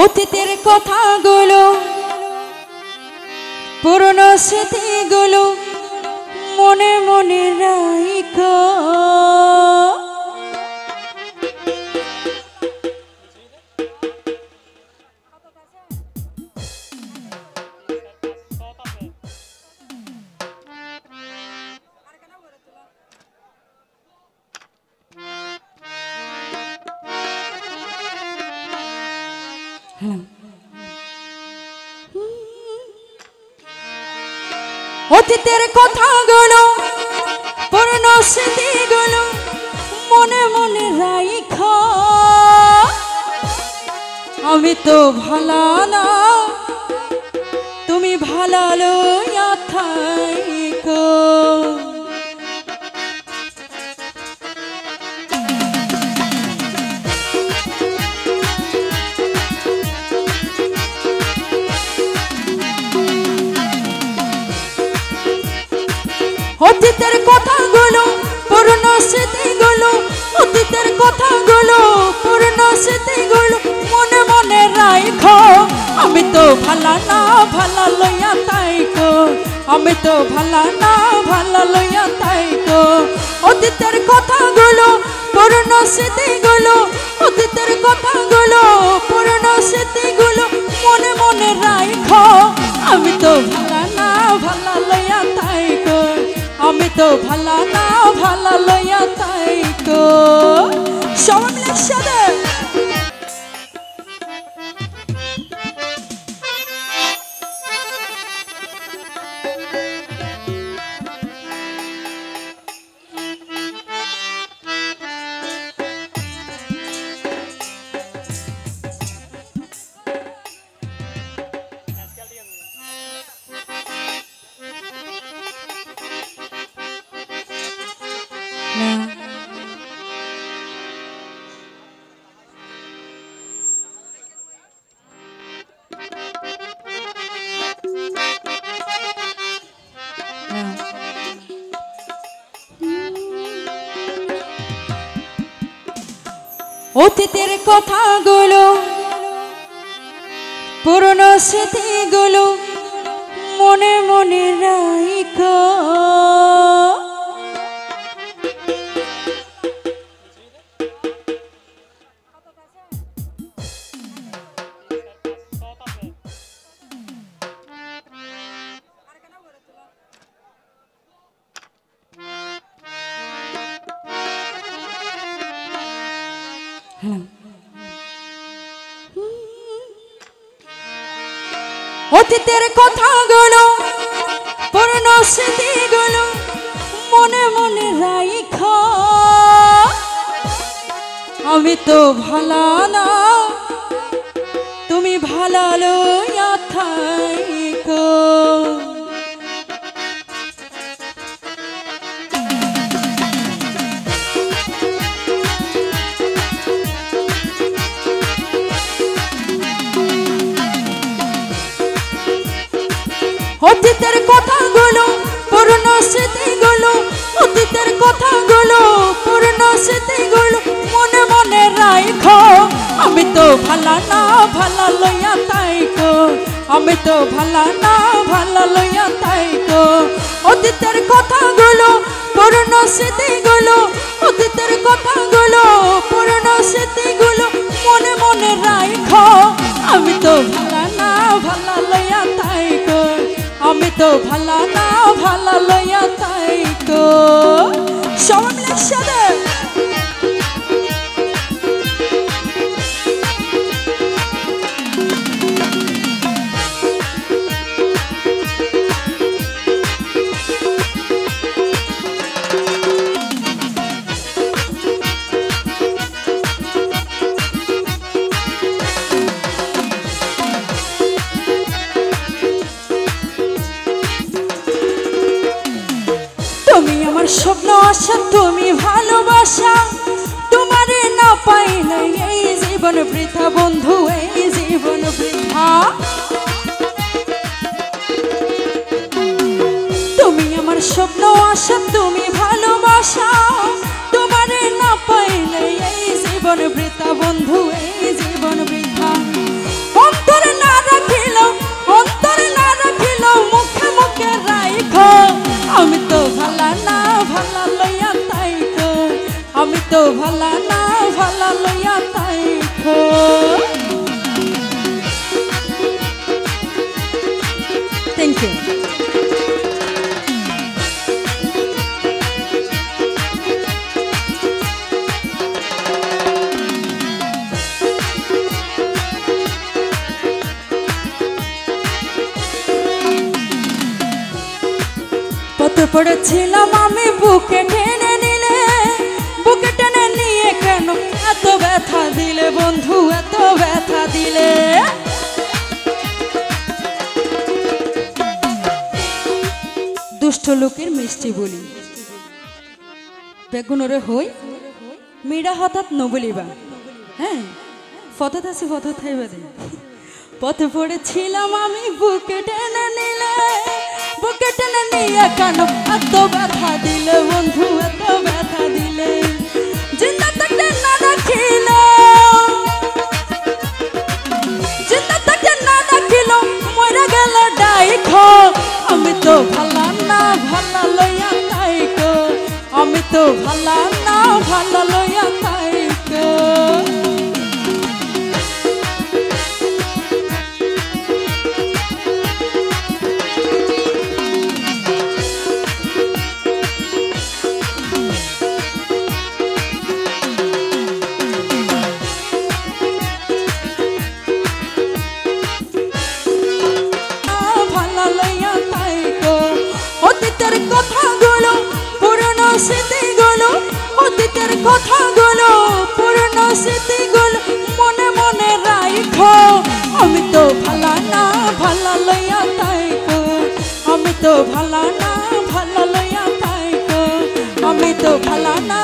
অতীতের কথাগুলো পুরনো স্মৃতিগুলো মনে মনে রাখো। অতীতের কথাগুলো পুরনো স্মৃতিগুলো মনে মনে রাখো। আমি তো ভালো না, তুমি ভালো লইয়া থাকো। অতীতের কথাগুলো পুরনো স্মৃতিগুলো, অতীতের কথাগুলো পুরনো স্মৃতিগুলো মনে মনে রাখো। আমি তো ভালো না, ভালো লইয়া তাইকো। আমি তো ভালো না, ভালো লইয়া তাইকো। অতীতের কথাগুলো পুরনো স্মৃতিগুলো, অতীতের কথাগুলো পুরনো স্মৃতিগুলো মনে মনে রাখো। আমি তো ভালো না, ভালো লইয়া তাইকো। আমি তো ভালো না, ভালো লইয়া তাইকো। সবাই মিলে একসাথে অতীতের কথাগুলো পুরনো স্মৃতিগুলো মনে মনে রাখো। অতীতের কথাগুলো পুরনো স্মৃতিগুলো মনে মনে রাখো। আমি তো ভালো না, তুমি ভালো লইয়া থাকো। অতীতের কথাগুলো পুরনো স্মৃতিগুলো, অতীতের কথাগুলো পুরনো স্মৃতিগুলো মনে মনে রাখো। আমি তো ভালো না, ভালো লইয়া তাইকো। আমি তো ভালো না, ভালো লইয়া তাইকো। অতীতের কথাগুলো পুরনো স্মৃতিগুলো, অতীতের কথাগুলো পুরনো স্মৃতিগুলো মনে মনে রাখো। আমি তো ভালো না, ভালো লইয়া তাইকো। আমি তো ভালো না, ভালো লইয়া তাইকো। সবাই মিলে একসাথে স্বপ্ন আশা, তুমি ভালোবাসা, তোমারে না পাইলে এই জীবন বৃথা বন্ধু, এই জীবন বৃথা। তুমি আমার স্বপ্ন আশা, তুমি ভালোবাসা, তোমারে না পাইলে এই জীবন বৃথা বন্ধু, এই জীবন বৃথা। ভালা না ভালা লইয়া তাইকো। Thank you. কত পড়েছিলাম আমি বুকে টেনে নিলে, বুকে টেনে নিয়ে কেন এত ব্যথা দিলে বন্ধু, এত ব্যথা দিলে। দুষ্ট লোকের মিষ্টি বলি বেগুনরে হই মিড়া হঠাৎ নবলিবা। হ্যাঁ ফটো আছে, ফটো থাইবা দে। পথ পড়েছিলাম আমি বুকে টেনে নিলে, বুকে টেনে নিয়ে কেন এত ব্যথা দিলে বন্ধু, এত ব্যথা দিলে। জিন্দা থাকতে না রাখিল, জিন্দা থাকতে না রাখিল, মরে গেল ডাইখো। আমি তো ভালা না ভালা লইয়া তাইকো, আমি তো ভালা না ভালা লইয়া তাইকো। অতীতের কথাগুলো পুরনো স্মৃতিগুলো, অতীতের কথাগুলো পুরনো স্মৃতিগুলো মনে মনে রাখো। আমি তো ভালা না ভালা লইয়া তাইকো, আমি তো ভালা না ভালা লইয়া তাইকো, আমি তো ভালা না